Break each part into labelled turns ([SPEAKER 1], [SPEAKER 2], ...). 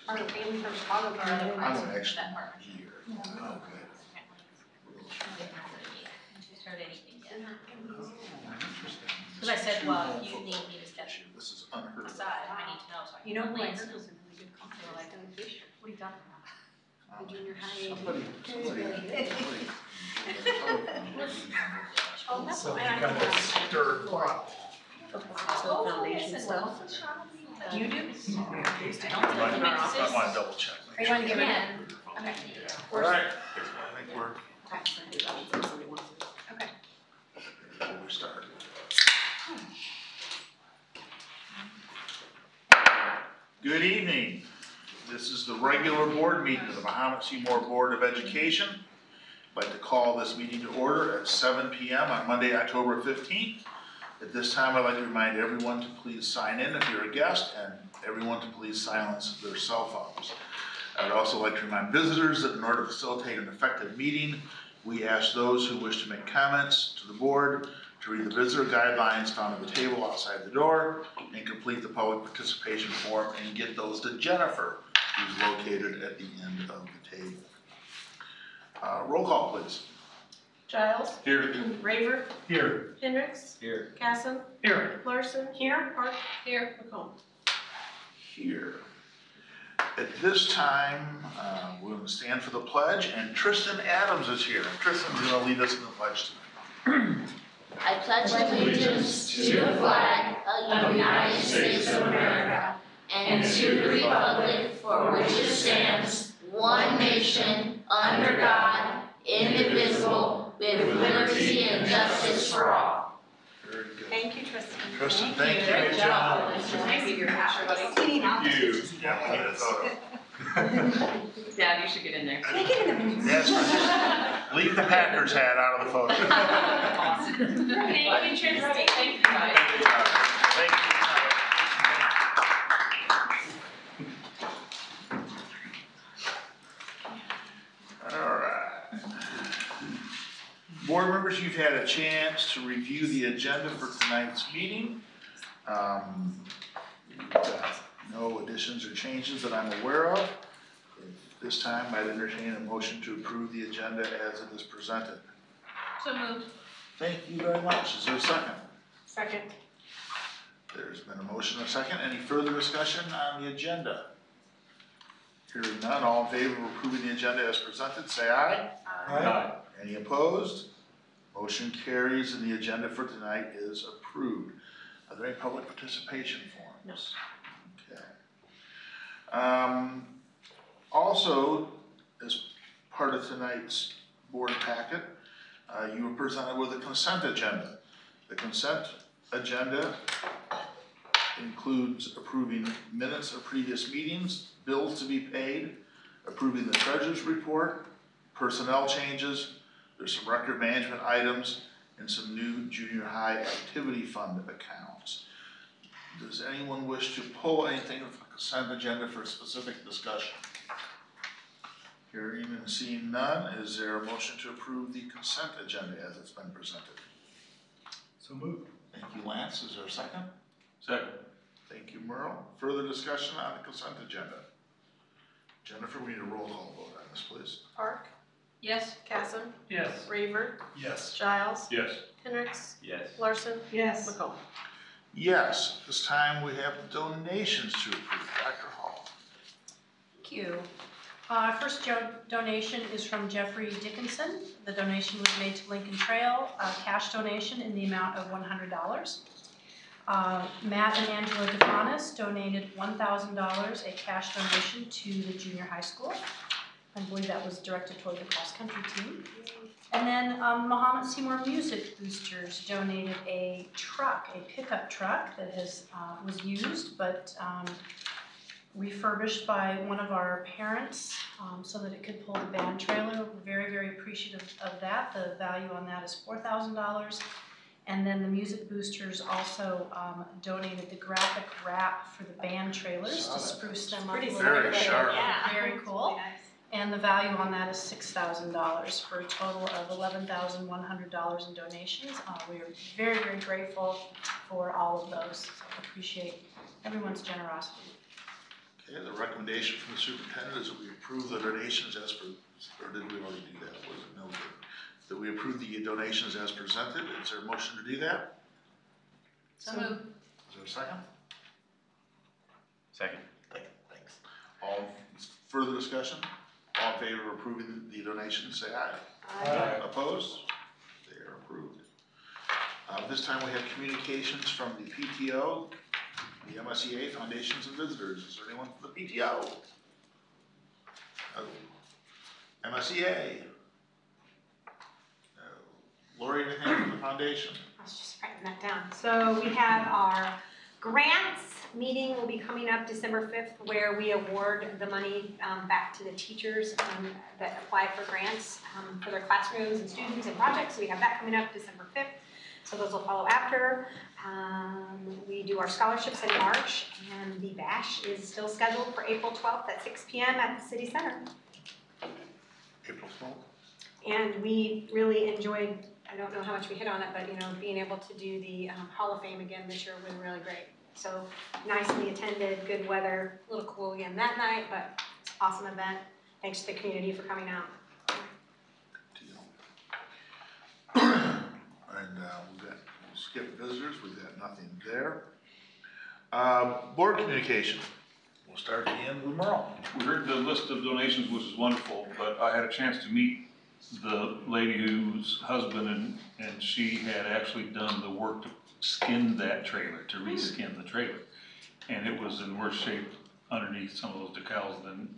[SPEAKER 1] Our family from Chicago for other
[SPEAKER 2] I'm
[SPEAKER 1] parts
[SPEAKER 2] actually
[SPEAKER 1] that part.
[SPEAKER 2] here. Okay.
[SPEAKER 1] Because I said, well, if you need me to step
[SPEAKER 2] This is unheard of.
[SPEAKER 1] aside, I need to know so I can.
[SPEAKER 3] You know who I
[SPEAKER 1] plan.
[SPEAKER 3] heard was a really good concert, like on Fisher.
[SPEAKER 1] What are you talking about?
[SPEAKER 3] The junior high.
[SPEAKER 2] Somebody.
[SPEAKER 1] Oh, that's
[SPEAKER 4] So
[SPEAKER 1] what
[SPEAKER 4] you
[SPEAKER 1] I
[SPEAKER 4] got this stirred pot.
[SPEAKER 3] So foundation stuff.
[SPEAKER 1] You do?
[SPEAKER 2] I want to double check.
[SPEAKER 1] Are you want to give it in? Okay.
[SPEAKER 2] All right, I think we're
[SPEAKER 1] Okay.
[SPEAKER 2] started. Good evening. This is the regular board meeting of the Mahomet Seymour Board of Education. I'd like to call this meeting to order at 7 p.m. on Monday, October 15th. At this time, I'd like to remind everyone to please sign in if you're a guest, and everyone to please silence their cell phones. I'd also like to remind visitors that in order to facilitate an effective meeting, we ask those who wish to make comments to the board to read the visitor guidelines found at the table outside the door and complete the public participation form and get those to Jennifer, who's located at the end of the table. Roll call, please.
[SPEAKER 3] Giles.
[SPEAKER 2] Here.
[SPEAKER 3] Raver.
[SPEAKER 4] Here.
[SPEAKER 3] Hendricks.
[SPEAKER 2] Here.
[SPEAKER 3] Casson.
[SPEAKER 4] Here.
[SPEAKER 3] Larson. Here. Park. Here. McComb.
[SPEAKER 2] Here. At this time, we're going to stand for the pledge, and Tristan Adams is here. Tristan's going to lead us in the pledge tonight.
[SPEAKER 5] I pledge allegiance to the flag of the United States of America and to the republic for which it stands, one nation, under God, indivisible, with liberty and justice for all.
[SPEAKER 2] Very good.
[SPEAKER 3] Thank you, Tristan.
[SPEAKER 2] Tristan, thank you.
[SPEAKER 3] Great job. Nice to meet your picture, buddy.
[SPEAKER 2] Thank you. Yeah, we need a photo.
[SPEAKER 3] Dad, you should get in there.
[SPEAKER 1] Can I get in the
[SPEAKER 2] Yes, just leave the Packers hat out of the photo.
[SPEAKER 3] Awesome. Thank you, Tristan. Thank you, guys.
[SPEAKER 2] Thank you. All right. Board members, you've had a chance to review the agenda for tonight's meeting. No additions or changes that I'm aware of. At this time, I'd entertain a motion to approve the agenda as it is presented.
[SPEAKER 3] So moved.
[SPEAKER 2] Thank you very much. Is there a second?
[SPEAKER 3] Second.
[SPEAKER 2] There's been a motion and a second. Any further discussion on the agenda? Hearing none, all in favor of approving the agenda as presented, say aye.
[SPEAKER 4] Aye.
[SPEAKER 2] Any opposed? Motion carries and the agenda for tonight is approved. Are there any public participation forms? No. Okay. Also, as part of tonight's board packet, you were presented with a consent agenda. The consent agenda includes approving minutes of previous meetings, bills to be paid, approving the treasurer's report, personnel changes, there's some record management items, and some new junior high activity fund accounts. Does anyone wish to pull anything from the consent agenda for specific discussion? Hearing and seeing none, is there a motion to approve the consent agenda as it's been presented?
[SPEAKER 4] So moved.
[SPEAKER 2] Thank you, Lance. Is there a second?
[SPEAKER 4] Second.
[SPEAKER 2] Thank you, Merle. Further discussion on the consent agenda? Jennifer, we need a roll call vote on this, please.
[SPEAKER 3] Park. Yes. Casson.
[SPEAKER 4] Yes.
[SPEAKER 3] Raver.
[SPEAKER 4] Yes.
[SPEAKER 3] Giles.
[SPEAKER 4] Yes.
[SPEAKER 3] Hendricks.
[SPEAKER 4] Yes.
[SPEAKER 3] Larson. Yes. McComb.
[SPEAKER 2] Yes, this time we have donations to approve. Dr. Hall.
[SPEAKER 6] Thank you. First donation is from Jeffrey Dickinson. The donation was made to Lincoln Trail, a cash donation in the amount of $100. Matt and Angela DeFanis donated $1,000, a cash donation to the junior high school. I believe that was directed toward the cross-country team. And then Mahomet Seymour Music Boosters donated a truck, a pickup truck that was used, but refurbished by one of our parents so that it could pull the band trailer. We're very, very appreciative of that. The value on that is $4,000. And then the Music Boosters also donated the graphic wrap for the band trailers to spruce them up a little bit.
[SPEAKER 2] Very sharp.
[SPEAKER 6] Yeah, very cool. And the value on that is $6,000 for a total of $11,100 in donations. We are very, very grateful for all of those. So I appreciate everyone's generosity.
[SPEAKER 2] Okay, the recommendation from the superintendent is that we approve the donations as per, or did we already do that? Was it noted? That we approve the donations as presented. Is there a motion to do that?
[SPEAKER 1] So moved.
[SPEAKER 2] Is there a second?
[SPEAKER 7] Second.
[SPEAKER 2] Thanks. All further discussion? All in favor of approving the donations, say aye.
[SPEAKER 4] Aye.
[SPEAKER 2] Opposed? They are approved. This time we have communications from the PTO, the MSEA, Foundations and Visitors. Is there anyone from the PTO? No. MSEA? No. Lori, anything from the foundation?
[SPEAKER 8] I was just writing that down. So we have our grants meeting will be coming up December 5th, where we award the money back to the teachers that apply for grants for their classrooms and students and projects. So we have that coming up December 5th. So those will follow after. We do our scholarships in March, and the bash is still scheduled for April 12th at 6 p.m. at the City Center.
[SPEAKER 2] April 12th?
[SPEAKER 8] And we really enjoyed, I don't know how much we hit on it, but being able to do the Hall of Fame again this year was really great. So nicely attended, good weather, a little cool again that night, but awesome event. Thanks to the community for coming out.
[SPEAKER 2] And we've got, we'll skip visitors, we've got nothing there. Board communication. We'll start at the end with Merle.
[SPEAKER 4] We heard the list of donations, which is wonderful, but I had a chance to meet the lady whose husband and she had actually done the work to skin that trailer, to reskin the trailer. And it was in worse shape underneath some of those decals than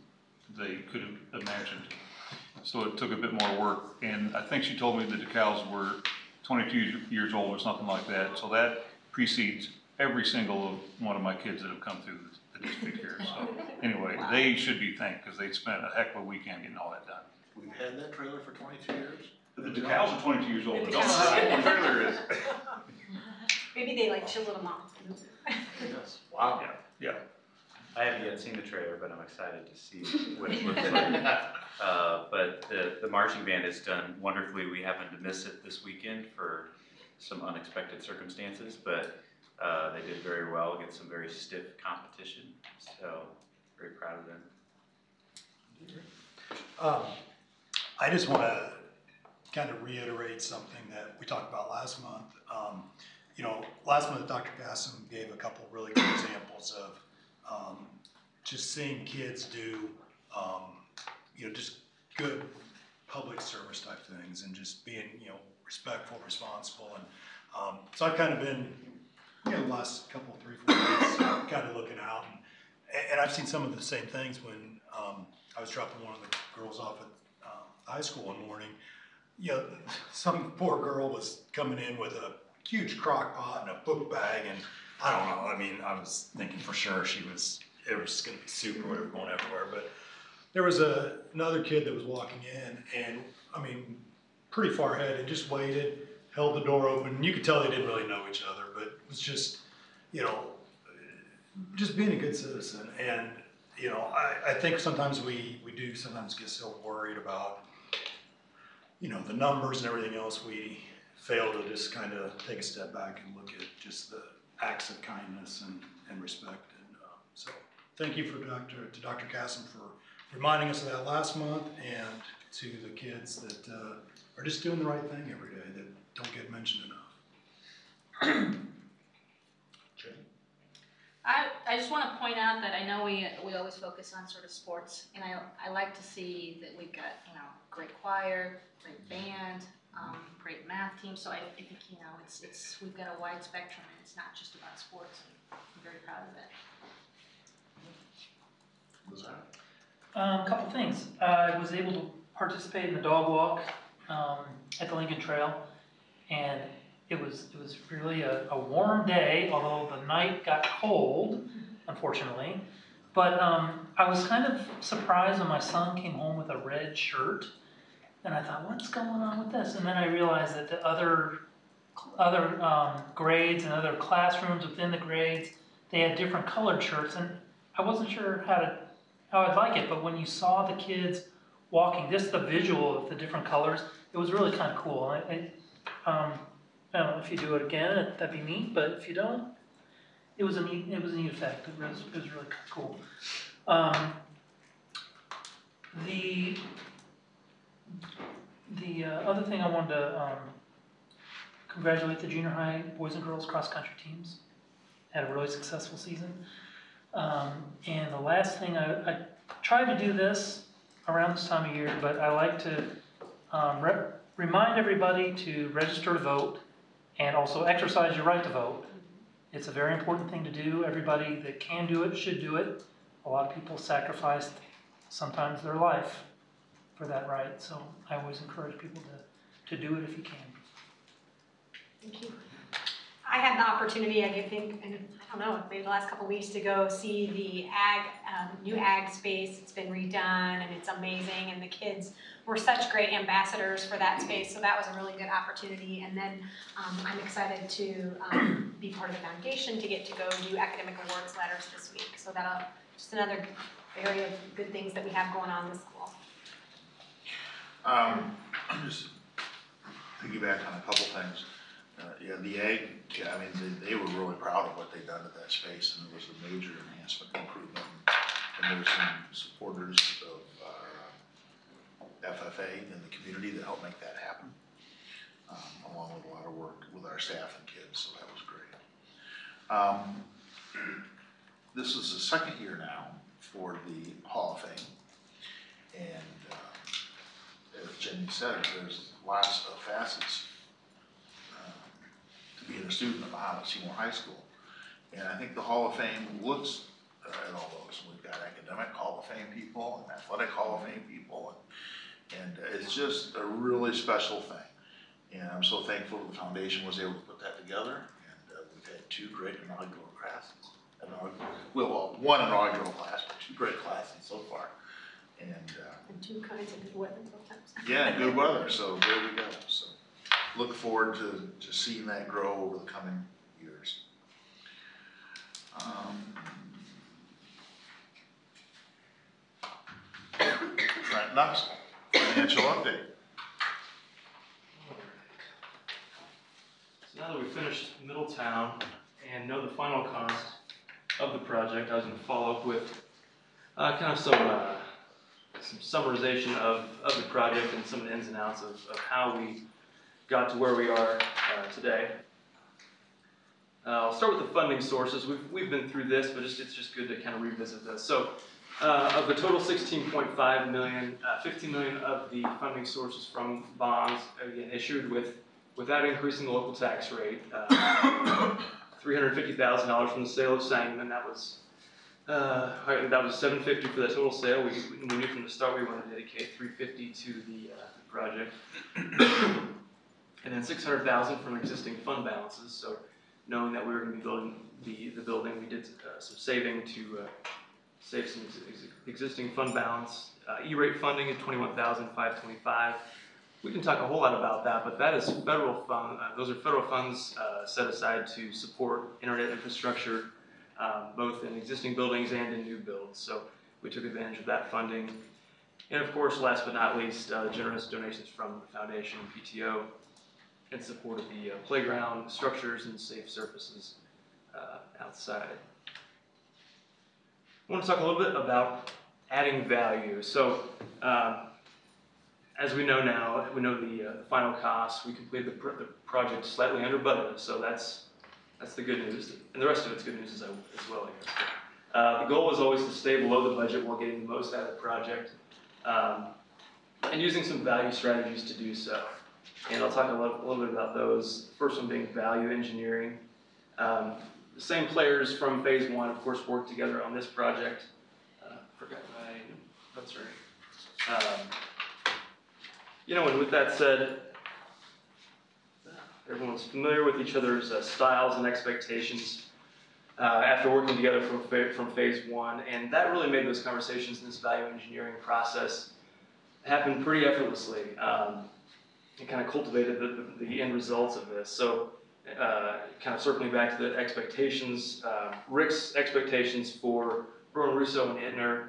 [SPEAKER 4] they could have imagined. So it took a bit more work, and I think she told me the decals were 22 years old or something like that. So that precedes every single one of my kids that have come through the district here. So anyway, they should be thanked because they spent a heck of a weekend getting all that done.
[SPEAKER 2] We've had that trailer for 22 years?
[SPEAKER 4] The decals are 22 years old.
[SPEAKER 8] The
[SPEAKER 4] Don't
[SPEAKER 8] decals.
[SPEAKER 4] know what the trailer is.
[SPEAKER 8] Maybe they like chiseled them off.
[SPEAKER 7] Yes.
[SPEAKER 2] Wow.
[SPEAKER 4] Yeah.
[SPEAKER 7] I haven't yet seen the trailer, but I'm excited to see what it looks like. But the marching band has done wonderfully. We happened to miss it this weekend for some unexpected circumstances, but they did very well against some very stiff competition. So very proud of them.
[SPEAKER 9] I just want to kind of reiterate something that we talked about last month. Last month Dr. Gasson gave a couple really good examples of just seeing kids do, just good public service type things and just being, respectful, responsible. And so I've kind of been, the last couple, 3-4 weeks, kind of looking out. And I've seen some of the same things when I was dropping one of the girls off at high school one morning. Some poor girl was coming in with a huge crock pot and a book bag, and I don't know, I was thinking for sure it was gonna be soup or whatever going everywhere, but there was another kid that was walking in, and pretty far ahead, and just waited, held the door open, and you could tell they didn't really know each other, but it was just, just being a good citizen. And I think sometimes we do sometimes get so worried about the numbers and everything else, we fail to just kind of take a step back and look at just the acts of kindness and respect. And so thank you to Dr. Casson for reminding us of that last month, and to the kids that are just doing the right thing every day that don't get mentioned enough.
[SPEAKER 1] I just want to point out that I know we always focus on sort of sports, and I like to see that we've got great choir, great band, great math team. So I think it's we've got a wide spectrum, and it's not just about sports. And I'm very proud of that.
[SPEAKER 2] What's that?
[SPEAKER 10] A couple things. I was able to participate in the dog walk at the Lincoln Trail, and it was really a warm day, although the night got cold, unfortunately. But I was kind of surprised when my son came home with a red shirt, and I thought, what's going on with this? And then I realized that the other grades and other classrooms within the grades, they had different colored shirts, and I wasn't sure how I'd like it. But when you saw the kids walking, just the visual of the different colors, it was really kind of cool. I don't know if you do it again, that'd be neat. But if you don't, it was a neat effect. It was really kind of cool. The other thing I wanted to congratulate the junior high boys and girls cross country teams. Had a really successful season. And the last thing, I try to do this around this time of year, but I like to remind everybody to register to vote and also exercise your right to vote. It's a very important thing to do. Everybody that can do it should do it. A lot of people sacrifice sometimes their life for that right, so I always encourage people to do it if you can.
[SPEAKER 8] Thank you. I had the opportunity, I think, and I don't know, maybe the last couple of weeks to go see the new ag space. It's been redone and it's amazing, and the kids were such great ambassadors for that space, so that was a really good opportunity. And then I'm excited to be part of the foundation to get to go do academic awards letters this week. So that'll just another area of good things that we have going on this school.
[SPEAKER 2] I'm just piggyback on a couple things. Yeah, the ag, I mean, they were really proud of what they'd done at that space, and it was a major enhancement and improvement. And there were some supporters of FFA in the community that helped make that happen, along with a lot of work with our staff and kids, so that was great. This is the second year now for the Hall of Fame, and as Jenny said, there's lots of facets to being a student at Mahomet Seymour High School. And I think the Hall of Fame looks at all those. We've got academic Hall of Fame people and athletic Hall of Fame people. And it's just a really special thing. And I'm so thankful the foundation was able to put that together. And we've had two great inaugural classes. Well, one inaugural class, but two great classes so far. And
[SPEAKER 8] two kinds of good weather sometimes.
[SPEAKER 2] Yeah, good weather, so there we go. So look forward to seeing that grow over the coming years. Trent Knox, financial update.
[SPEAKER 11] So now that we've finished Middletown and know the final cost of the project, I was going to follow up with kind of some summarization of the project and some of the ins and outs of how we got to where we are today. I'll start with the funding sources. We've been through this, but it's just good to kind of revisit this. So of the total 16.5 million, 15 million of the funding sources from bonds, again, issued without increasing the local tax rate. $350,000 from the sale of Sangamon. That was $750 for the total sale. We knew from the start we wanted to dedicate $350 to the project, and then $600,000 from existing fund balances. So, knowing that we were going to be building the building, we did some saving to save some existing fund balance. E-rate funding at $21,525. We can talk a whole lot about that, but that is federal fund. Those are federal funds set aside to support internet infrastructure, both in existing buildings and in new builds. So we took advantage of that funding. And of course, last but not least, generous donations from the foundation and PTO in support of the playground structures and safe surfaces outside. I want to talk a little bit about adding value. So as we know now, we know the final cost. We completed the project slightly under budget, so that's the good news. And the rest of it's good news as well, I guess. The goal was always to stay below the budget while getting the most out of the project, and using some value strategies to do so. And I'll talk a little bit about those. The first one being value engineering. The same players from phase one, of course, worked together on this project. Forgot my notes right. And with that said, everyone's familiar with each other's styles and expectations after working together from phase one, and that really made those conversations in this value engineering process happen pretty effortlessly. It kind of cultivated the end results of this. So kind of circling back to the expectations, Rick's expectations for Bruin Russo and Ittner,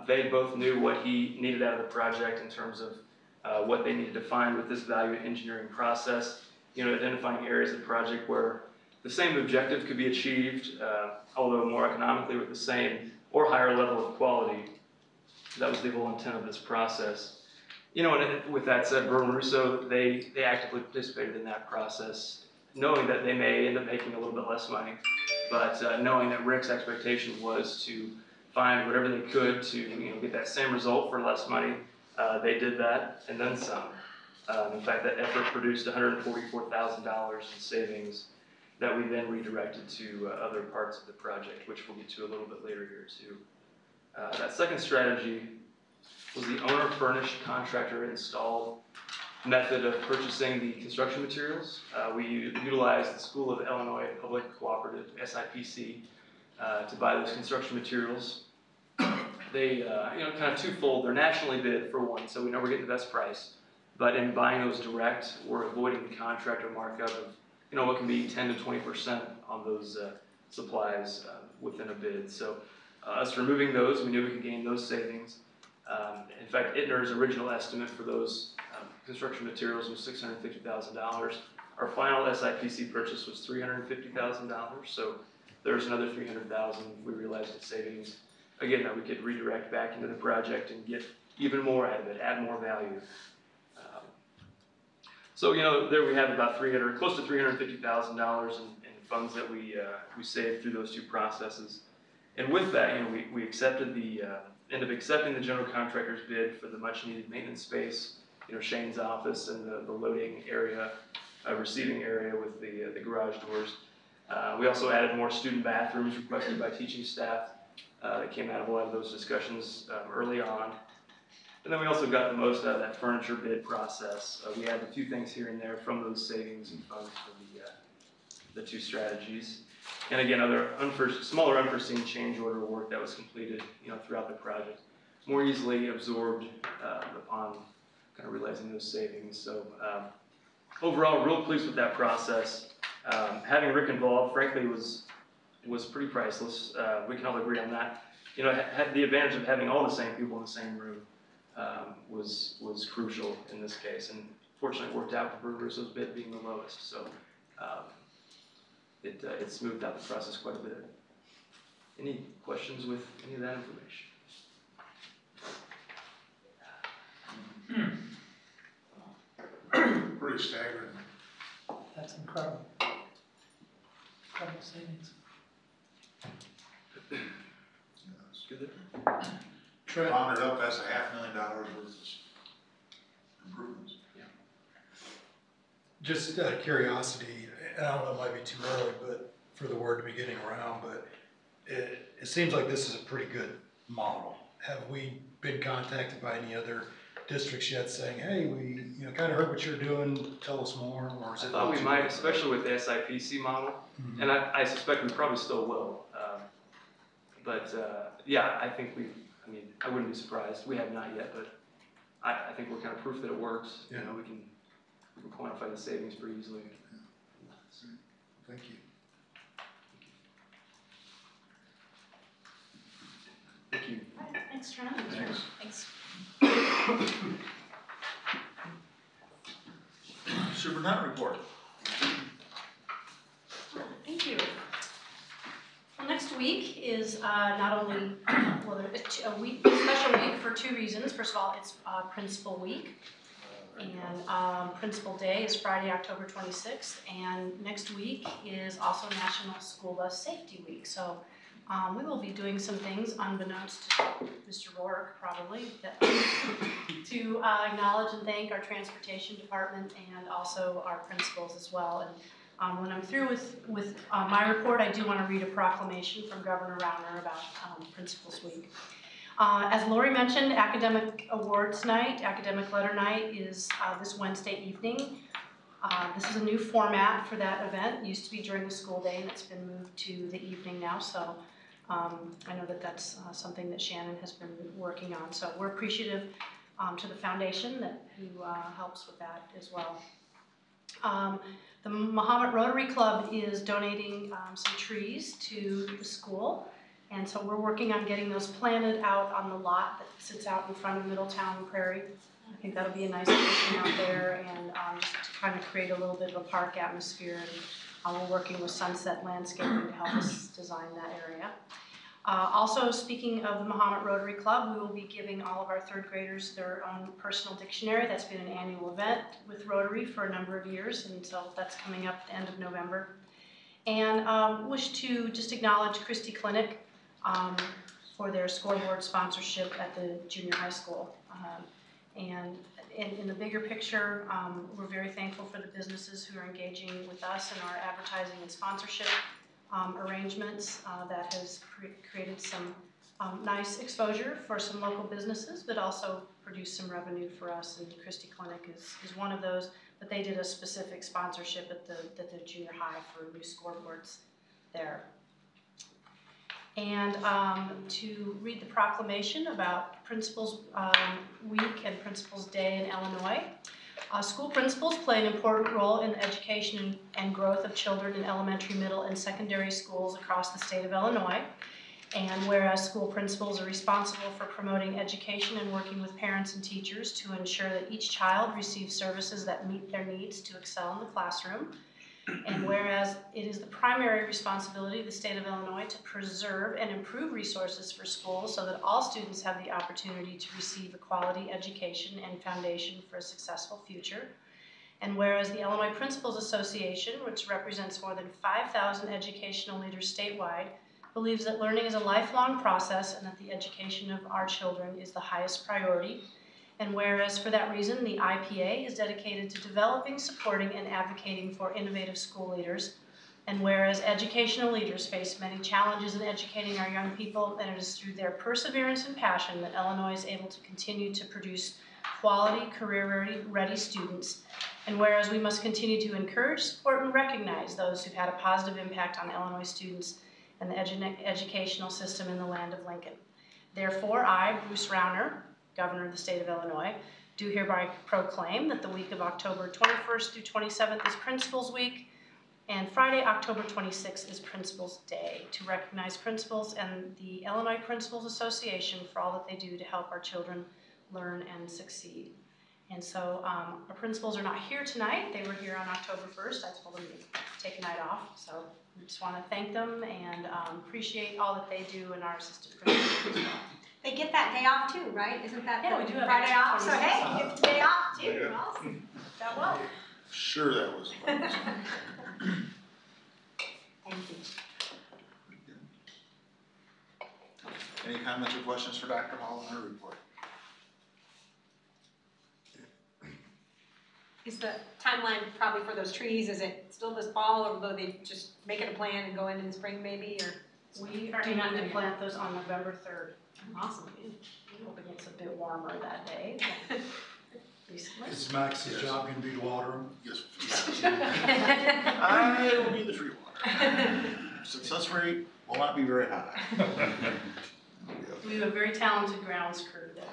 [SPEAKER 11] they both knew what he needed out of the project in terms of what they needed to find with this value engineering process, identifying areas of the project where the same objective could be achieved, although more economically with the same or higher level of quality. That was the whole intent of this process. You know, and with that said, Burton Russo, they actively participated in that process, knowing that they may end up making a little bit less money, but knowing that Rick's expectation was to find whatever they could to get that same result for less money. They did that and then some. In fact, that effort produced $144,000 in savings that we then redirected to other parts of the project, which we'll get to a little bit later here too. That second strategy was the owner-furnished, contractor-installed method of purchasing the construction materials. We utilized the School of Illinois Public Cooperative, SIPC, to buy those construction materials. They, kind of twofold. They're nationally bid for one, so we know we're getting the best price. But in buying those direct, we're avoiding the contractor markup of, what can be 10 to 20% on those supplies within a bid. So us removing those, we knew we could gain those savings. In fact, Ittner's original estimate for those construction materials was $650,000. Our final SIPC purchase was $350,000. So there's another $300,000 we realized in savings. Again, that we could redirect back into the project and get even more out of it, add more value. So there we have about close to $350,000 in funds that we saved through those two processes. And with that, we accepted ended up accepting the general contractor's bid for the much-needed maintenance space. Shane's office and the loading area, receiving area with the garage doors. We also added more student bathrooms requested by teaching staff. That came out of a lot of those discussions early on. And then we also got the most out of that furniture bid process. We added a few things here and there from those savings and funds for the two strategies. And again, other smaller unforeseen change order work that was completed, throughout the project, more easily absorbed upon kind of realizing those savings. So overall, real pleased with that process. Having Rick involved, frankly, was pretty priceless. We can all agree on that. Had the advantage of having all the same people in the same room was crucial in this case, and fortunately it worked out for Russo's bid being the lowest. So it smoothed out the process quite a bit. Any questions with any of that information?
[SPEAKER 2] Pretty staggering.
[SPEAKER 10] That's incredible. Incredible savings.
[SPEAKER 11] Good.
[SPEAKER 2] Rounded up, that's $500,000 worth of improvements.
[SPEAKER 11] Yeah.
[SPEAKER 9] Just out of curiosity, and I don't know, it might be too early, but for the word to be getting around, but it seems like this is a pretty good model. Have we been contacted by any other districts yet saying, hey, we kind of heard what you're doing, tell us more? Or is it
[SPEAKER 11] I thought we might, especially with the SIPC model, and I suspect we probably still will. Yeah, I think I wouldn't be surprised. We have not yet, but I think we're kind of proof that it works.
[SPEAKER 9] Yeah.
[SPEAKER 11] We can quantify the savings pretty easily.
[SPEAKER 9] Yeah. Thank you.
[SPEAKER 11] Thank you.
[SPEAKER 1] Thanks, Trent.
[SPEAKER 2] Thanks.
[SPEAKER 1] Thanks.
[SPEAKER 2] Superintendent report.
[SPEAKER 6] Thank you. Well, next week is not only a special week for two reasons. First of all, it's Principal Week, and Principal Day is Friday, October 26th, and next week is also National School Bus Safety Week. So we will be doing some things unbeknownst to Mr. Rourke, probably, to acknowledge and thank our transportation department and also our principals as well. And when I'm through with my report, I do want to read a proclamation from Governor Rauner about Principals Week. As Lori mentioned, Academic Awards Night, Academic Letter Night is this Wednesday evening. This is a new format for that event. It used to be during the school day, and it's been moved to the evening now. So I know that that's something that Shannon has been working on. So we're appreciative to the foundation who helps with that as well. The Mahomet Rotary Club is donating some trees to the school, and so we're working on getting those planted out on the lot that sits out in front of Middletown Prairie. I think that'll be a nice addition out there, and just to kind of create a little bit of a park atmosphere. And we're working with Sunset Landscaping to help us design that area. Also, speaking of the Mahomet Rotary Club, we will be giving all of our third graders their own personal dictionary. That's been an annual event with Rotary for a number of years, and so that's coming up at the end of November. And wish to just acknowledge Christie Clinic for their scoreboard sponsorship at the junior high school. And in the bigger picture, we're very thankful for the businesses who are engaging with us in our advertising and sponsorship arrangements. That has created some nice exposure for some local businesses, but also produced some revenue for us. And Christie Clinic is one of those. But they did a specific sponsorship at the junior high for new scoreboards there. And to read the proclamation about Principals Week and Principals Day in Illinois. School principals play an important role in the education and growth of children in elementary, middle, and secondary schools across the state of Illinois. And whereas school principals are responsible for promoting education and working with parents and teachers to ensure that each child receives services that meet their needs to excel in the classroom. And whereas it is the primary responsibility of the state of Illinois to preserve and improve resources for schools so that all students have the opportunity to receive a quality education and foundation for a successful future. And whereas the Illinois Principals Association, which represents more than 5,000 educational leaders statewide, believes that learning is a lifelong process and that the education of our children is the highest priority. And whereas for that reason, the IPA is dedicated to developing, supporting, and advocating for innovative school leaders. And whereas educational leaders face many challenges in educating our young people, and it is through their perseverance and passion that Illinois is able to continue to produce quality, career-ready students. And whereas we must continue to encourage, support, and recognize those who've had a positive impact on Illinois students and the educational system in the land of Lincoln. Therefore, I, Bruce Rauner, Governor of the state of Illinois, do hereby proclaim that the week of October 21st through 27th is Principals Week, and Friday, October 26th is Principals Day, to recognize principals and the Illinois Principals Association for all that they do to help our children learn and succeed. And so our principals are not here tonight. They were here on October 1st. I told them to take a night off, so we just want to thank them and appreciate all that they do, and our assistant principals as well.
[SPEAKER 8] They get that day off too, right? Isn't that
[SPEAKER 6] Yeah,
[SPEAKER 8] the
[SPEAKER 6] we do have
[SPEAKER 8] Friday off? So
[SPEAKER 6] 26
[SPEAKER 8] hey,
[SPEAKER 6] off.
[SPEAKER 8] you get the day off too.
[SPEAKER 2] Yeah.
[SPEAKER 8] Awesome. That well.
[SPEAKER 2] Sure that was.
[SPEAKER 8] Thank you.
[SPEAKER 2] Any comments or questions for Dr. Hall on her report?
[SPEAKER 8] Is the timeline probably for those trees, is it still this fall, or will they just make it a plan and go in spring maybe, or?
[SPEAKER 6] We are aiming to plant those on November 3rd.
[SPEAKER 8] Awesome.
[SPEAKER 6] I'm hoping it's a bit warmer that day. Recently.
[SPEAKER 9] Is Max's job gonna be to water them?
[SPEAKER 2] Yes. I will be the tree water. Success rate will not be very high.
[SPEAKER 6] We have a very talented grounds crew that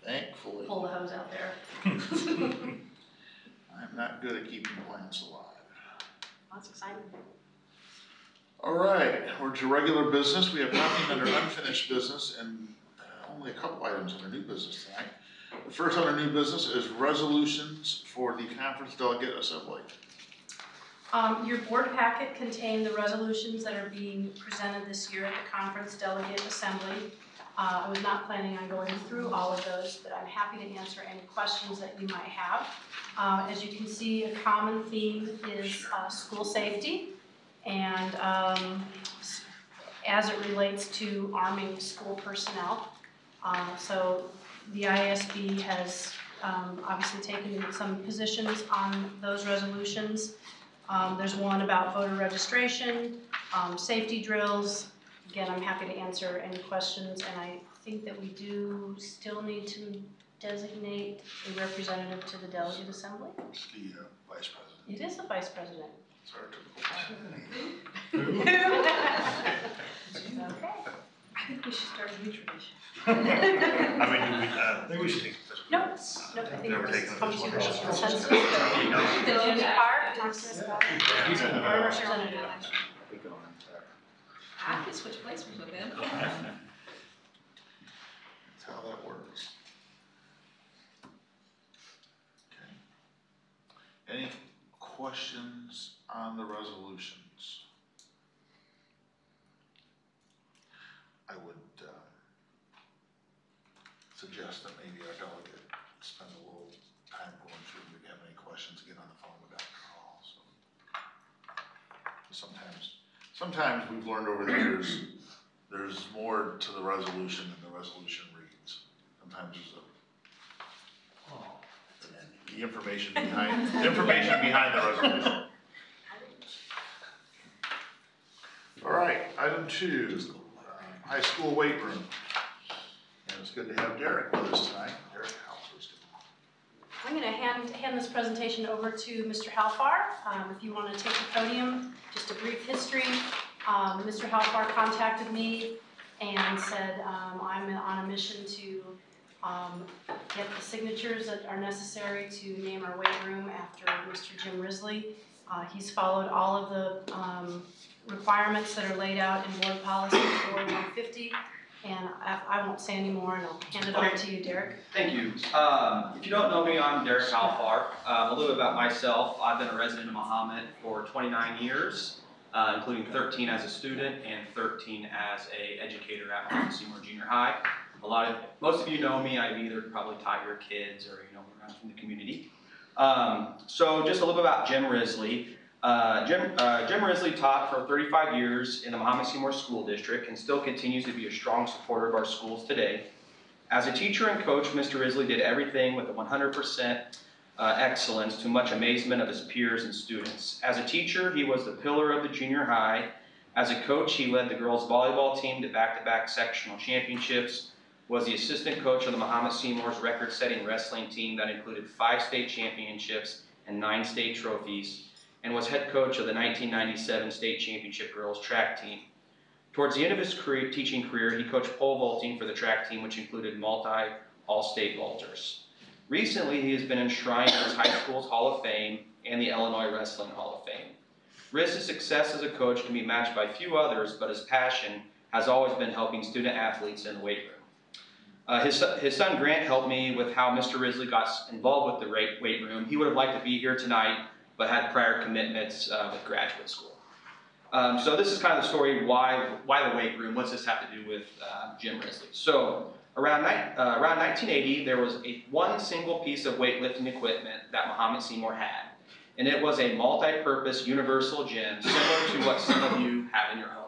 [SPEAKER 2] Thankfully,
[SPEAKER 6] pull the hose out there.
[SPEAKER 2] I'm not good at keeping plants alive.
[SPEAKER 8] That's exciting.
[SPEAKER 2] All right, we're to regular business. We have nothing under unfinished business and only a couple items under new business tonight. The first under new business is resolutions for the conference delegate assembly.
[SPEAKER 6] Your board packet contained the resolutions that are being presented this year at the conference delegate assembly. I was not planning on going through all of those, but I'm happy to answer any questions that you might have. As you can see, a common theme is school safety, and as it relates to arming school personnel. So the ISB has obviously taken some positions on those resolutions. There's one about voter registration, safety drills. Again, I'm happy to answer any questions, and I think that we do still need to designate a representative to the delegate assembly.
[SPEAKER 2] It's the vice president.
[SPEAKER 6] It is the vice president.
[SPEAKER 2] It's our typical plan.
[SPEAKER 6] Okay.
[SPEAKER 3] I think we should start a new tradition.
[SPEAKER 2] I mean, I think we should take this.
[SPEAKER 6] Nope, nope, I think
[SPEAKER 2] Never
[SPEAKER 6] we're
[SPEAKER 2] taken
[SPEAKER 6] come
[SPEAKER 2] this
[SPEAKER 6] to
[SPEAKER 2] one.
[SPEAKER 6] a consensus.
[SPEAKER 2] You know.
[SPEAKER 6] The Jimmy Park, talk to us about it. Our representative.
[SPEAKER 3] I could switch places with them.
[SPEAKER 2] That's how that works. Okay. Any questions on the resolutions? I would suggest that maybe our delegate spend a little time going through, if you have any questions, get on the phone with Dr. Hall. So sometimes we've learned over the years, there's more to the resolution than the resolution reads. Sometimes there's the information behind the resolution. All right, item 2, high school weight room. And it's good to have Derek with us tonight. Derek, how first of all?
[SPEAKER 6] I'm going to hand this presentation over to Mr. Halfar. If you want to take the podium, just a brief history. Mr. Halfar contacted me and said I'm on a mission to get the signatures that are necessary to name our weight room after Mr. Jim Risley. He's followed all of the requirements that are laid out in board policy 4150, and I won't say any more, and I'll hand it over to you, Derek.
[SPEAKER 12] Thank you. If you don't know me, I'm Derek Halfar. A little bit about myself. I've been a resident of Mahomet for 29 years, including 13 as a student and 13 as an educator at Mahomet Seymour Junior High. Most of you know me. I've either probably taught your kids or around from the community. So just a little bit about Jim Risley. Jim Risley taught for 35 years in the Mahomet Seymour School District and still continues to be a strong supporter of our schools today. As a teacher and coach, Mr. Risley did everything with a 100% excellence to much amazement of his peers and students. As a teacher, he was the pillar of the junior high. As a coach, he led the girls volleyball team to back-to-back sectional championships, was the assistant coach of the Mahomet Seymour's record-setting wrestling team that included 5 state championships and 9 state trophies, and was head coach of the 1997 state championship girls track team. Towards the end of his teaching career, he coached pole vaulting for the track team, which included multi all-state vaulters. Recently, he has been enshrined in his high school's Hall of Fame and the Illinois Wrestling Hall of Fame. Riz's success as a coach can be matched by few others, but his passion has always been helping student athletes in the weight room. His son Grant helped me with how Mr. Risley got involved with the weight room. He would have liked to be here tonight, but had prior commitments with graduate school. So this is kind of the story, why the weight room, what's this have to do with Jim Risley? So around 1980, there was one single piece of weightlifting equipment that Mahomet Seymour had, and it was a multi-purpose universal gym, similar to what some of you have in your home.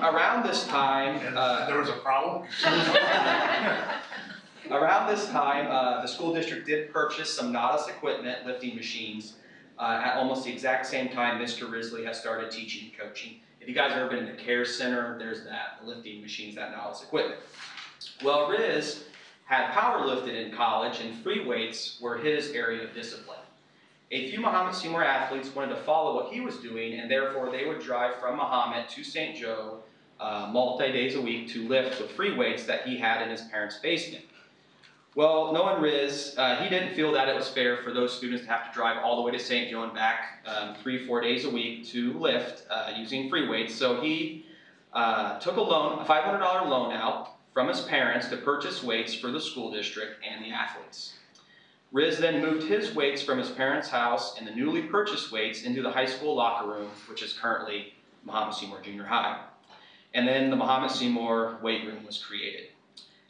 [SPEAKER 12] Around this time...
[SPEAKER 2] there was a problem?
[SPEAKER 12] Around this time, the school district did purchase some Nautilus equipment, lifting machines, at almost the exact same time Mr. Risley has started teaching and coaching. If you guys have ever been in the care center, there's that, the lifting machines, that Nautilus equipment. Well, Riz had power lifted in college, and free weights were his area of discipline. A few Mahomet Seymour athletes wanted to follow what he was doing, and therefore they would drive from Mahomet to St. Joe multi-days a week to lift with free weights that he had in his parents' basement. Well, knowing Riz, he didn't feel that it was fair for those students to have to drive all the way to St. Joe and back 3-4 days a week to lift using free weights. So he took a $500 loan out from his parents to purchase weights for the school district and the athletes. Riz then moved his weights from his parents' house and the newly purchased weights into the high school locker room, which is currently Mahomet Seymour Junior High. And then the Mahomet Seymour weight room was created.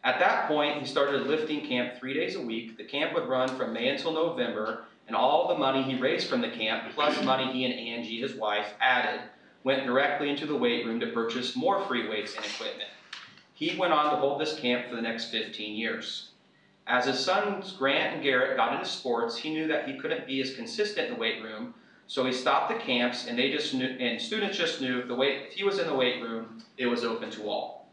[SPEAKER 12] At that point, he started a lifting camp 3 days a week. The camp would run from May until November, and all the money he raised from the camp, plus money he and Angie, his wife, added, went directly into the weight room to purchase more free weights and equipment. He went on to hold this camp for the next 15 years. As his sons Grant and Garrett got into sports, he knew that he couldn't be as consistent in the weight room, so he stopped the camps, and students just knew if he was in the weight room, it was open to all.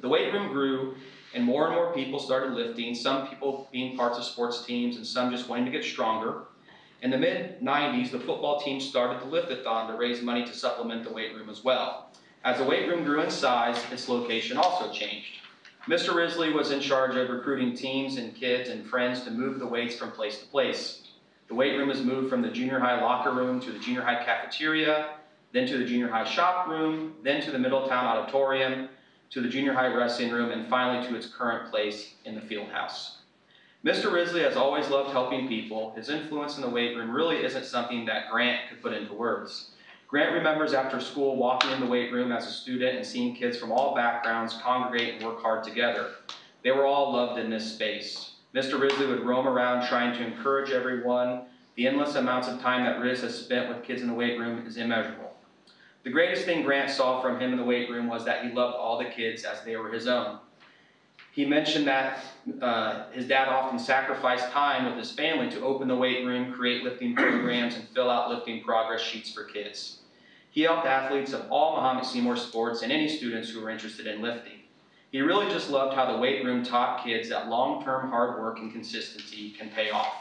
[SPEAKER 12] The weight room grew, and more people started lifting, some people being parts of sports teams and some just wanting to get stronger. In the mid-90s, the football team started the lift-a-thon to raise money to supplement the weight room as well. As the weight room grew in size, its location also changed. Mr. Risley was in charge of recruiting teams and kids and friends to move the weights from place to place. The weight room was moved from the junior high locker room to the junior high cafeteria, then to the junior high shop room, then to the Middletown auditorium, to the junior high wrestling room, and finally to its current place in the field house. Mr. Risley has always loved helping people. His influence in the weight room really isn't something that Grant could put into words. Grant remembers after school walking in the weight room as a student and seeing kids from all backgrounds congregate and work hard together. They were all loved in this space. Mr. Risley would roam around trying to encourage everyone. The endless amounts of time that Riz has spent with kids in the weight room is immeasurable. The greatest thing Grant saw from him in the weight room was that he loved all the kids as they were his own. He mentioned that his dad often sacrificed time with his family to open the weight room, create lifting programs, and fill out lifting progress sheets for kids. He helped athletes of all Mahomet Seymour sports and any students who were interested in lifting. He really just loved how the weight room taught kids that long-term hard work and consistency can pay off.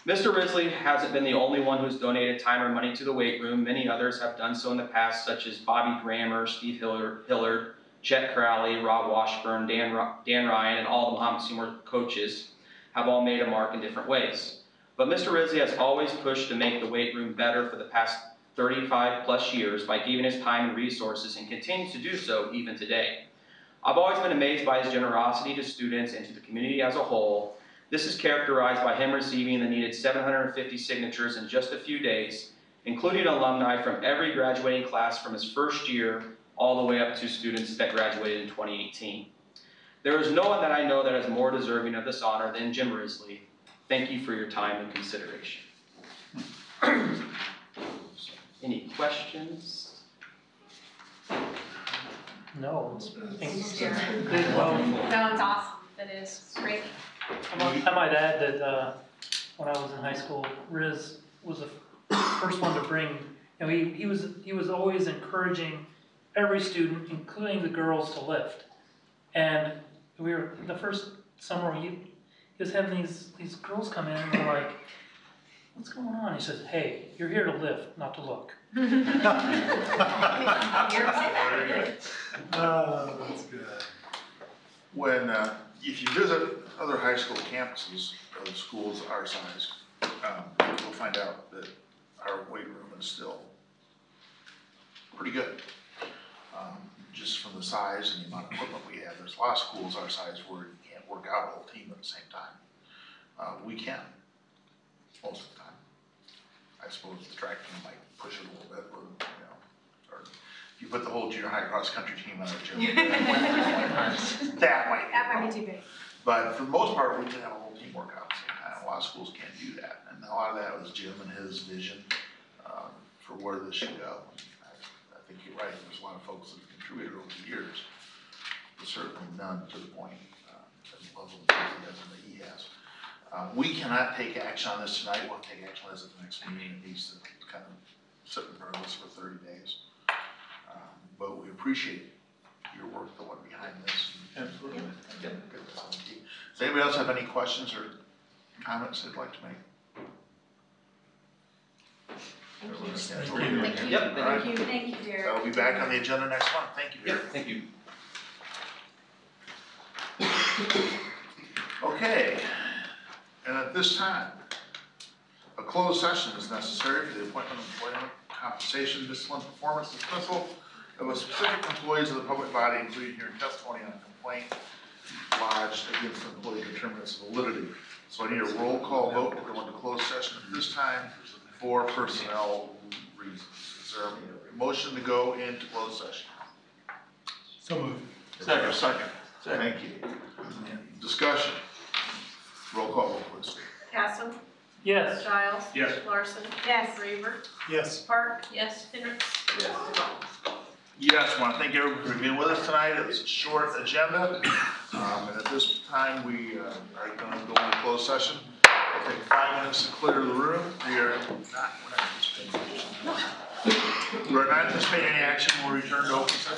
[SPEAKER 12] Mr. Risley hasn't been the only one who's donated time or money to the weight room. Many others have done so in the past, such as Bobby Grammer, Steve Hillard, Chet Crowley, Rob Washburn, Dan Ryan, and all the Mahomet Seymour coaches have all made a mark in different ways. But Mr. Risley has always pushed to make the weight room better for the past 35 plus years by giving his time and resources, and continues to do so even today. I've always been amazed by his generosity to students and to the community as a whole. This is characterized by him receiving the needed 750 signatures in just a few days, including alumni from every graduating class from his first year all the way up to students that graduated in 2018. There is no one that I know that is more deserving of this honor than Jim Risley. Thank you for your time and consideration. Any questions?
[SPEAKER 10] No, it's
[SPEAKER 8] Good.
[SPEAKER 10] good. Well,
[SPEAKER 8] No, it's awesome. That is great.
[SPEAKER 10] I might add that when I was in high school, Riz was the first one to bring. You know, he was always encouraging every student, including the girls, to lift. And we were the first summer he was having these girls come in and we're like, "What's going on?" He says, "Hey, you're here to lift, not to look."
[SPEAKER 9] Oh, that's good.
[SPEAKER 2] When, if you visit other high school campuses of schools our size, you'll find out that our weight room is still pretty good. Just from the size and the amount of equipment we have. There's a lot of schools our size where you can't work out a whole team at the same time. We can, most of the time. I suppose the track team might push it a little bit, or, you know, or if you put the whole junior high cross country team on a gym, that might be too big. But for the most part, we can have a whole team work out at the same time. A lot of schools can't do that, and a lot of that was Jim and his vision for where this should go. I think you're right. There's a lot of folks that have contributed over the years, but certainly none to the point as level of enthusiasm that he has. We cannot take action on this tonight. We'll take action on this at the next meeting. It needs to kind of sit in front of us for 30 days. But we appreciate your work that went behind this. Absolutely. Yeah. Does anybody else have any questions or comments they'd like to make?
[SPEAKER 8] Thank you.
[SPEAKER 12] Yep.
[SPEAKER 8] Thank you. Thank you, Derek.
[SPEAKER 2] That'll be back on the agenda next month. Thank you, Derek.
[SPEAKER 12] Thank you.
[SPEAKER 2] Okay, and at this time, a closed session is necessary for the appointment, employment, compensation, discipline, performance, dismissal of a specific employees of the public body, including hearing testimony on a complaint lodged against an employee to determine its validity. So I need a roll call vote to go into closed session at this time for personnel reasons. Is there a motion to go into closed session?
[SPEAKER 9] So moved.
[SPEAKER 2] Second. Thank you. Discussion. Roll call vote, please.
[SPEAKER 6] Casson,
[SPEAKER 10] Yes.
[SPEAKER 6] Giles.
[SPEAKER 2] Yes.
[SPEAKER 6] Larson.
[SPEAKER 8] Yes.
[SPEAKER 6] Raver.
[SPEAKER 9] Yes.
[SPEAKER 6] Park. Yes. Hendricks.
[SPEAKER 2] Yes, I want to thank everyone for being with us tonight. It was a short agenda. And at this time, we are going to go into closed session. It'll take 5 minutes to clear the room. We're not anticipating any action. We'll return to open session.